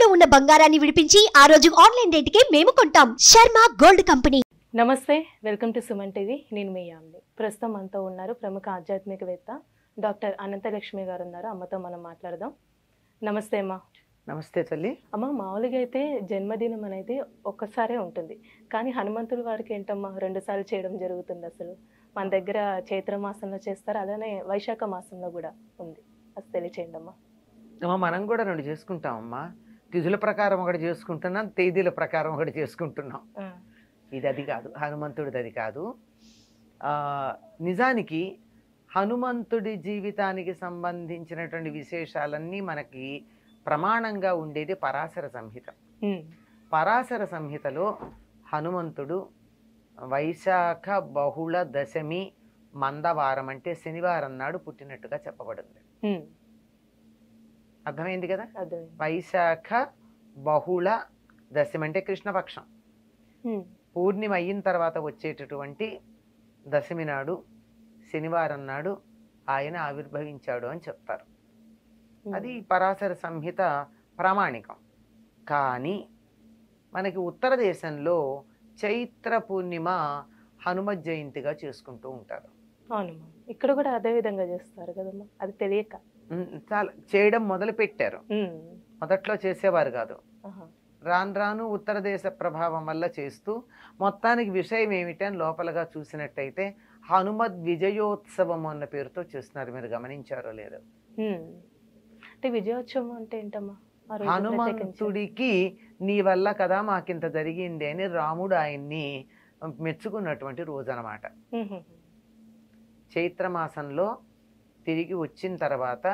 తాకట్టులో ఉన్న బంగారాన్ని విడిపించి ఆ రోజు ఆన్లైన్ రేటుకే మేము కొంటాం. Sharma gold company. నమస్తే, వెల్కమ్ టు సుమన్ టీవీ. నేను మీ యామ్ని. ప్రస్తుతం మనతో ఉన్నారు ప్రముఖ ఆధ్యాత్మికవేత్త డాక్టర్ అనంతలక్ష్మి గారు ఉన్నారు. అమ్మతో మనం మాట్లాడదాం. నమస్తే అమ్మ. నమస్తే తల్లి. అమ్మ, మామూలుగా అయితే జన్మదినం అనేది ఒక్కసారే ఉంటుంది, కానీ హనుమంతుడి వారికి ఏంటమ్మా 2 సార్లు చేయడం జరుగుతుంది. అసలు మన దగ్గర చైత్ర మాసంలో చేస్తారు, అలానే వైశాఖ మాసంలో కూడా ఉంది. అది తెలియచేయండి అమ్మా. మనం కూడా 2 చేసుకుంటామమ్మా. తిథుల ప్రకారం ఒకటి చేసుకుంటున్నాం, తేదీల ప్రకారం ఒకటి చేసుకుంటున్నాం. ఇది అది కాదు, హనుమంతుడిది అది కాదు. నిజానికి హనుమంతుడి జీవితానికి సంబంధించినటువంటి విశేషాలన్నీ మనకి ప్రమాణంగా ఉండేది పరాశర సంహిత. పరాశర సంహితలో హనుమంతుడు వైశాఖ బహుళ దశమి మందవారం అంటే శనివారం నాడు పుట్టినట్టుగా చెప్పబడింది. అర్థమైంది కదా? వైశాఖ బహుళ దశమి అంటే కృష్ణపక్షం, పూర్ణిమ అయిన తర్వాత వచ్చేటటువంటి దశమి నాడు శనివారం నాడు ఆయన ఆవిర్భవించాడు అని చెప్తారు. అది పరాశర సంహిత ప్రామాణికం. కానీ మనకి ఉత్తర దేశంలో చైత్ర పూర్ణిమ హనుమత్ జయంతిగా చేసుకుంటూ ఉంటారు. అవునమ్మా, ఇక్కడ కూడా అదే విధంగా చేస్తారు కదమ్మా. అది తెలియక చాలా చేయడం మొదలు పెట్టారు. మొదట్లో చేసేవారు కాదు, రాను రాను ఉత్తర దేశ ప్రభావం వల్ల చేస్తూ మొత్తానికి విషయం ఏమిటని లోపలగా చూసినట్టయితే హనుమద్ విజయోత్సవం అన్న పేరుతో చేస్తున్నారు. మీరు గమనించారో లేదో? అంటే విజయోత్సవం అంటే ఏంటమ్మా? హనుమంతుడికి నీ వల్ల కదా మాకింత జరిగింది అని రాముడు ఆయన్ని మెచ్చుకున్నటువంటి రోజు అన్నమాట. చైత్రమాసంలో తిరిగి వచ్చిన తర్వాత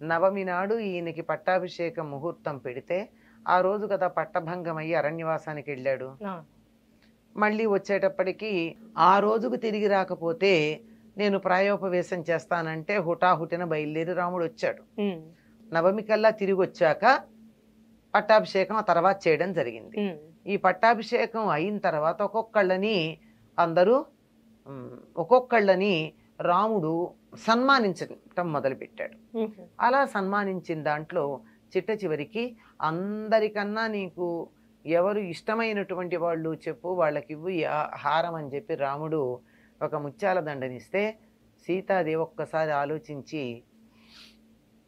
నవమి నాడు ఈయనకి పట్టాభిషేక ముహూర్తం పెడితే ఆ రోజు కదా పట్టభంగం అయ్యి అరణ్యవాసానికి వెళ్ళాడు. మళ్ళీ వచ్చేటప్పటికి ఆ రోజుకు తిరిగి రాకపోతే నేను ప్రాయోపవేశం చేస్తానంటే హుటాహుటిన బయలుదేరి రాముడు వచ్చాడు. నవమి కల్లా తిరిగి వచ్చాక పట్టాభిషేకం ఆ తర్వాత చేయడం జరిగింది. ఈ పట్టాభిషేకం అయిన తర్వాత ఒక్కొక్కళ్ళని రాముడు సన్మానించటం మొదలుపెట్టాడు. అలా సన్మానించిన దాంట్లో చిట్ట చివరికి అందరికన్నా నీకు ఎవరు ఇష్టమైనటువంటి వాళ్ళు చెప్పు, వాళ్ళకి ఇవ్వు హారం అని చెప్పి రాముడు ఒక ముత్యాల దండనిస్తే సీతాదేవి ఒక్కసారి ఆలోచించి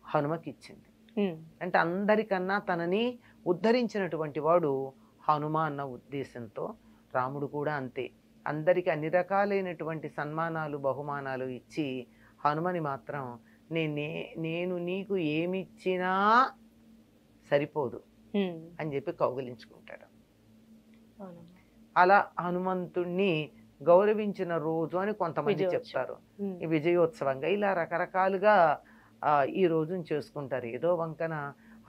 హనుమకి ఇచ్చింది. అంటే అందరికన్నా తనని ఉద్ధరించినటువంటి వాడు హనుమ అన్న ఉద్దేశంతో రాముడు కూడా అంతే అందరికి అన్ని రకాలైనటువంటి సన్మానాలు బహుమానాలు ఇచ్చి హనుమని మాత్రం నేను నీకు ఏమిచ్చినా సరిపోదు అని చెప్పి కౌగిలించుకుంటాడు. అలా హనుమంతుణ్ణి గౌరవించిన రోజు అని కొంతమంది చెప్తారు. ఈ విజయోత్సవంగా ఇలా రకరకాలుగా ఈ రోజును చేసుకుంటారు. ఏదో వంకన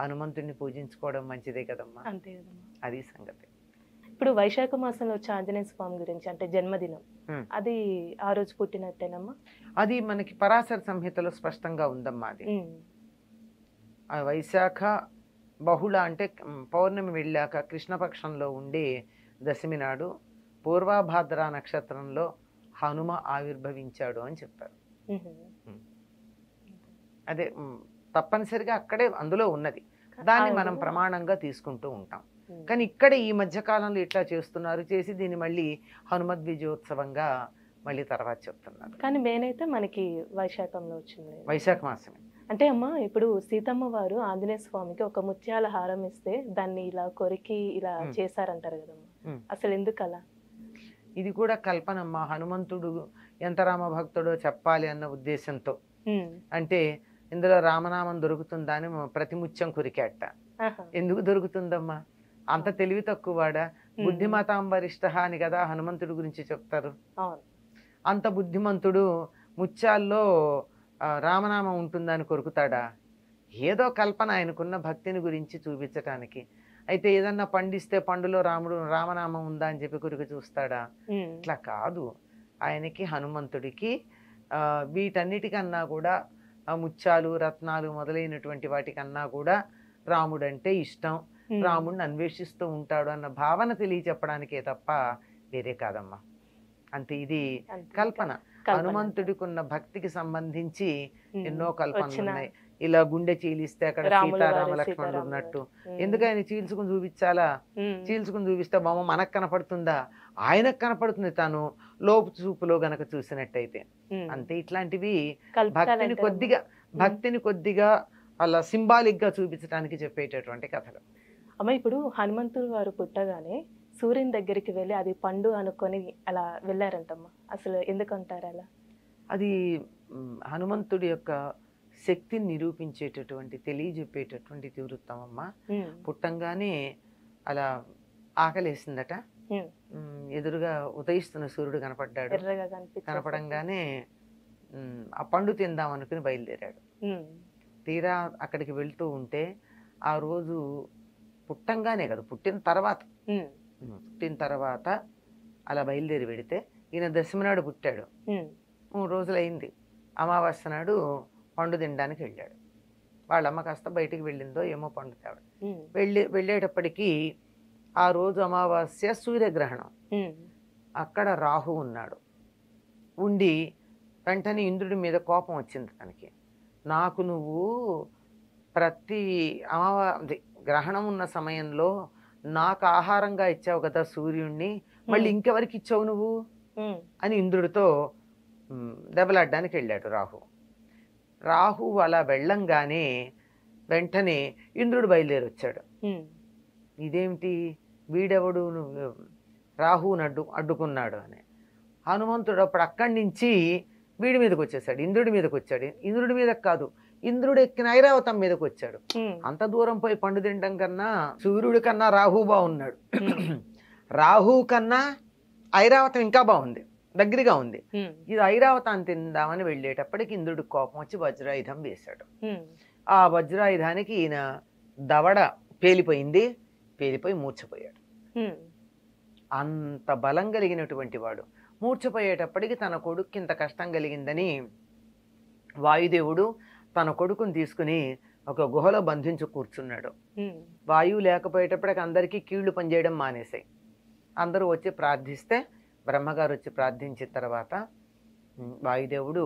హనుమంతుడిని పూజించుకోవడం మంచిదే కదమ్మా. అంతే కదమ్మా, అది సంగతి. ఇప్పుడు వైశాఖ మాసంలో వచ్చే ఆంజనేయ స్వామి గురించి అంటే జన్మదినం, అది ఆ రోజు పుట్టినట్టేనమ్మా? అది మనకి పరాశర సంహితలో స్పష్టంగా ఉందమ్మా. అది వైశాఖ బహుళ అంటే పౌర్ణమి వెళ్ళాక కృష్ణపక్షంలో ఉండే దశమి నాడు పూర్వభాద్ర నక్షత్రంలో హనుమ ఆవిర్భవించాడు అని చెప్పారు. అదే తప్పనిసరిగా అక్కడే అందులో ఉన్నది, దాన్ని మనం ప్రమాణంగా తీసుకుంటూ ఉంటాం. కానీ ఇక్కడ ఈ మధ్య కాలంలో ఇట్లా చేస్తున్నారు, చేసి దీన్ని మళ్ళీ హనుమద్ విజయోత్సవంగా మళ్ళీ తర్వాత చెప్తున్నారు. కానీ మెయిన్ అయితే మనకి వైశాఖంలో వచ్చింది, వైశాఖ మాసమే. అంటే అమ్మా, ఇప్పుడు సీతమ్మ వారు ఆంజనేయ స్వామికి ఒక ముత్యాల హారం ఇస్తే దాన్ని ఇలా కొరికి ఇలా చేశారంటారు కదమ్మా, అసలు ఎందుకు అలా? ఇది కూడా కల్పనమ్మా. హనుమంతుడు ఎంత రామ భక్తుడో చెప్పాలి అన్న ఉద్దేశంతో. అంటే ఇందులో రామనామం దొరుకుతుందా అని ప్రతి ముత్యం కొరికేట. ఎందుకు దొరుకుతుందమ్మా? అంత తెలివి తక్కువ వాడా? బుద్ధిమతాం వరిష్ఠ అని కదా హనుమంతుడి గురించి చెప్తారు. అంత బుద్ధిమంతుడు ముత్యాల్లో రామనామం ఉంటుందని కొరుకుతాడా? ఏదో కల్పన, ఆయనకున్న భక్తిని గురించి చూపించటానికి. అయితే ఏదన్నా పండిస్తే పండులో రామనామం ఉందా అని చెప్పి కొరికి చూస్తాడా? ఇట్లా కాదు. ఆయనకి హనుమంతుడికి వీటన్నిటికన్నా కూడా ముత్యాలు రత్నాలు మొదలైనటువంటి వాటికన్నా కూడా రాముడంటే ఇష్టం, రాముడిని అన్వేషిస్తూ ఉంటాడు అన్న భావన తెలియచెప్పడానికే తప్ప వేరే కాదమ్మా. అంతే, ఇది కల్పన. హనుమంతుడికి ఉన్న భక్తికి సంబంధించి ఎన్నో కల్పనలు ఉన్నాయి. ఇలా గుండె చీలిస్తే అక్కడ రాముల వారు, సీతారామ లక్ష్మణుడు సీతారాముల ఉన్నట్టు. వారు. ఎందుకు ఆయన చీల్చుకుని చూపించాలా? చీల్చుకుని చూపిస్తే బొమ్మ మనకు కనపడుతుందా? ఆయనకు కనపడుతుంది తాను లోపు చూపులో గనక చూసినట్టయితే. అంతే. ఇట్లాంటివి భక్తిని కొద్దిగా అలా సింబాలిక్ గా చూపించడానికి చెప్పేటటువంటి కథలు. అమ్మ, ఇప్పుడు హనుమంతుడు వారు పుట్టగానే సూర్యుని దగ్గరికి వెళ్ళి అది పండు అనుకొని అలా వెళ్ళారంటమ్మా. అసలు ఎందుకంటారు అలా? అది హనుమంతుడి యొక్క శక్తిని నిరూపించేటటువంటి, తెలియజెప్పేటటువంటి తీవృత్తం అమ్మ. పుట్టంగానే అలా ఆకలేసిందట. ఎదురుగా ఉదయిస్తున్న సూర్యుడు కనపడ్డాడు. కనపడంగానే ఆ పండు తిందాం అనుకుని బయలుదేరాడు. తీరా అక్కడికి వెళ్తూ ఉంటే ఆ రోజు పుట్టంగానే కదా, పుట్టిన తర్వాత అలా బయలుదేరి పెడితే ఈయన దశమి నాడు పుట్టాడు. 3 రోజులైంది. అమావాస్య నాడు పండు తినడానికి వెళ్ళాడు. వాళ్ళమ్మ కాస్త బయటికి వెళ్ళిందో ఏమో పండు తేవడం. వెళ్ళేటప్పటికీ ఆ రోజు అమావాస్య సూర్యగ్రహణం. అక్కడ రాహు ఉన్నాడు. ఉండి వెంటనే ఇంద్రుడి మీద కోపం వచ్చింది తనకి. నాకు నువ్వు ప్రతి గ్రహణం ఉన్న సమయంలో నాకు ఆహారంగా ఇచ్చావు కదా సూర్యుడిని, మళ్ళీ ఇంకెవరికి ఇచ్చావు నువ్వు అని ఇంద్రుడితో దెబ్బలాడడానికి వెళ్ళాడు రాహు. అలా వెళ్ళంగానే వెంటనే ఇంద్రుడు బయలుదేరి వచ్చాడు. ఇదేమిటి, వీడెవడు రాహుని అడ్డుకున్నాడు అని. హనుమంతుడు అప్పుడు అక్కడి నుంచి వీడి మీదకి వచ్చేసాడు, ఇంద్రుడి మీదకి వచ్చాడు. ఇంద్రుడి మీదకి కాదు, ఇంద్రుడు ఎక్కిన ఐరావతం మీదకి వచ్చాడు. అంత దూరం పోయి పండు తినడం కన్నా సూర్యుడి కన్నా రాహు బాగున్నాడు. రాహు కన్నా ఐరావతం ఇంకా బాగుంది, దగ్గరగా ఉంది. ఇది ఐరావతాన్ని తిందామని వెళ్ళేటప్పటికి ఇంద్రుడికి కోపం వచ్చి వజ్రాయుధం వేశాడు. ఆ వజ్రాయుధానికి ఈయన దవడ పేలిపోయి మూర్ఛపోయాడు. అంత బలం కలిగినటువంటి వాడు మూర్ఛపోయేటప్పటికి తన కొడుక్కి ఇంత కష్టం కలిగిందని వాయుదేవుడు తన కొడుకుని తీసుకుని ఒక గుహలో బంధించి కూర్చున్నాడు. వాయువు లేకపోయేటప్పటికి అందరికీ కీళ్లు పనిచేయడం మానేశాయి. అందరూ వచ్చి ప్రార్థిస్తే బ్రహ్మగారు వచ్చి ప్రార్థించిన తర్వాత వాయుదేవుడు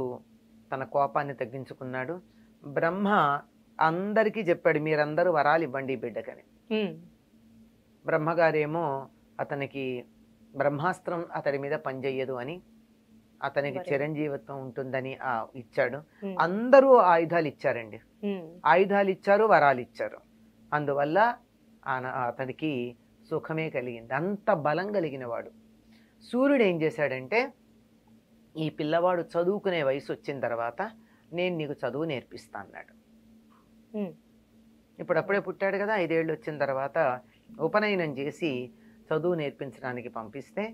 తన కోపాన్ని తగ్గించుకున్నాడు. బ్రహ్మ అందరికీ చెప్పాడు, మీరందరూ వరాలు ఇవ్వండి ఈ బిడ్డకని. బ్రహ్మగారేమో అతనికి బ్రహ్మాస్త్రం అతడి మీద పనిచేయదు అని, అతనికి చిరంజీవిత్వం ఉంటుందని ఇచ్చాడు. అందరూ ఆయుధాలు ఇచ్చారండి. ఆయుధాలు ఇచ్చారు, వరాలు ఇచ్చారు. అందువల్ల అతనికి సుఖమే కలిగింది. అంత బలం కలిగిన వాడు. సూర్యుడు ఏం చేశాడంటే, ఈ పిల్లవాడు చదువుకునే వయసు వచ్చిన తర్వాత నేను నీకు చదువు నేర్పిస్తా అన్నాడు. ఇప్పుడప్పుడే పుట్టాడు కదా, 5 ఏళ్ళు వచ్చిన తర్వాత ఉపనయనం చేసి చదువు నేర్పించడానికి పంపిస్తే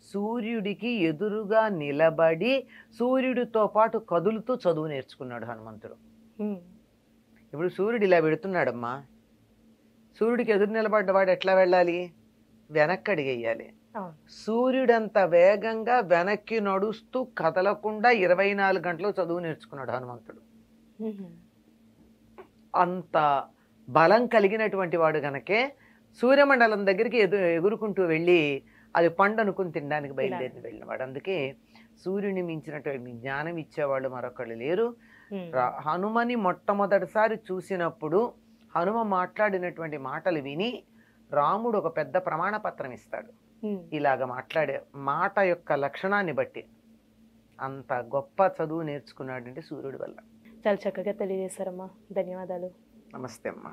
సూర్యుడికి ఎదురుగా నిలబడి సూర్యుడితో పాటు కదులుతూ చదువు నేర్చుకున్నాడు హనుమంతుడు. ఇప్పుడు సూర్యుడు ఇలా పెడుతున్నాడమ్మా, సూర్యుడికి ఎదురు నిలబడ్డవాడు ఎట్లా వెళ్ళాలి? వెనక్కి అడిగేయాలి. సూర్యుడంత వేగంగా వెనక్కి నడుస్తూ కదలకుండా 24 గంటలు చదువు నేర్చుకున్నాడు హనుమంతుడు. అంత బలం కలిగినటువంటి వాడు గనకే సూర్యమండలం దగ్గరికి ఎగురుకుంటూ వెళ్ళి అది పండు అనుకుని తినడానికి వెళ్ళినవాడు. అందుకే సూర్యుని మించినటువంటి జ్ఞానం ఇచ్చేవాళ్ళు మరొకళ్ళు లేరు. హనుమని మొట్టమొదటిసారి చూసినప్పుడు హనుమ మాట్లాడినటువంటి మాటలు విని రాముడు ఒక పెద్ద ప్రమాణ పత్రం ఇస్తాడు. ఇలాగ మాట్లాడే మాట యొక్క లక్షణాన్ని బట్టి అంత గొప్ప చదువు నేర్చుకున్నాడంటే సూర్యుడి వల్ల. చాలా చక్కగా తెలియజేశారమ్మా. ధన్యవాదాలు. నమస్తే అమ్మా.